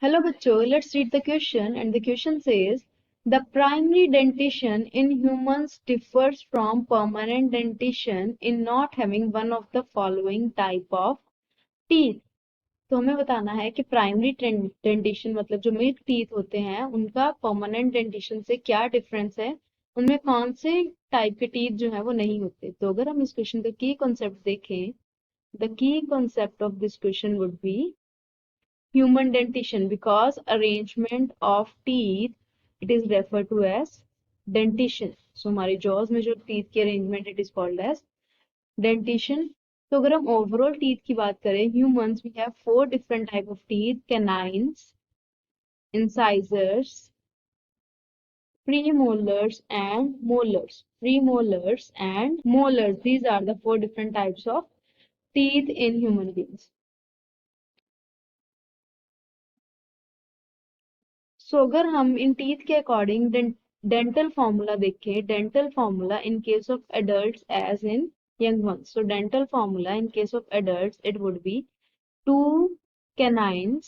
Hello bachcho, let's read the question and the question says the primary dentition in humans differs from permanent dentition in not having one of the following type of teeth. तो हमें बताना है कि primary dentition मतलब जो milk teeth होते हैं उनका परमानेंट डेंटिशन से क्या डिफरेंस है, उनमें कौन से टाइप के टीथ जो है वो नहीं होते। तो अगर हम इस क्वेश्चन का की कॉन्सेप्ट देखें, the key concept of this question would be human dentition because arrangement of teeth it is referred to as dentition. So हमारे jaws में जो teeth की arrangement it is called as dentition. तो अगर हम overall teeth की बात करें, humans we have four different type of teeth: canines, incisors, premolars and molars. Premolars and molars, these are the four different types of teeth in human beings. अगर हम इन teeth के अकॉर्डिंग डेंटल फॉर्मूला देखें, dental formula in case of adults as in young ones, so dental formula in case of adults it would be 2 canines,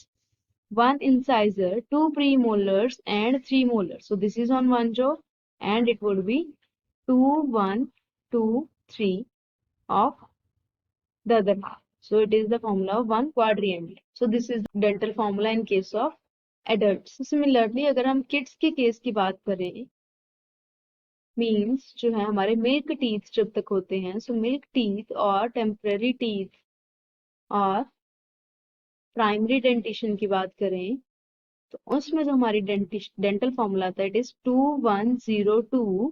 1 incisor, 2 premolars and 3 molars. So this is on one jaw and it would be 2 1 2 3 of the other half. So it is the formula of one quadriangle. So this is dental formula in case of adults. So similarly अगर हम kids के case की बात करें, means जो है हमारे milk teeth जब तक होते हैं, सो मिल्क टीथ और टेम्पररी टीथ और प्राइमरी डेंटिशन की बात करें तो उसमें जो हमारी डेंटल फॉर्मूला आता है it is 2102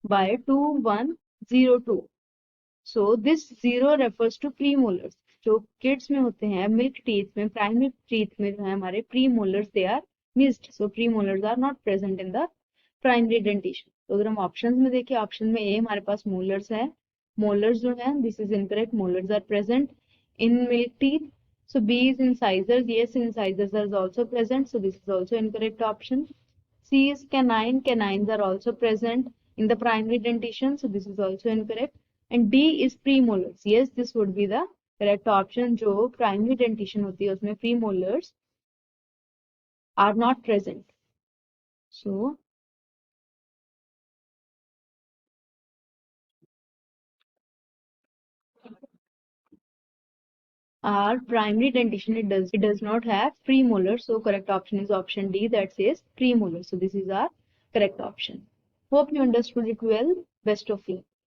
by 2102. So this zero refers to premolars. जो किड्स में होते हैं मिल्क टीथ में, प्राइमरी टीथ में जो है हमारे premolars they are missed, so premolars are not present in the primary dentition. तो अगर हम ऑप्शंस में देखें, ऑप्शन में ए हमारे पास मोलर्स है, मोलर्स जो है this is incorrect, molars are present in milk teeth. So B is incisors, yes incisors are also present, so this is also incorrect option. C is canine, canines are also present in the primary dentition, so this is also incorrect. And D is premolars, yes this would be the correct option. जो primary dentition होती है उसमें premolars are not present. So our primary dentition it does not have premolars, so correct option is option D, that says premolars. So this is our correct option. Hope you understood it well. Best of luck.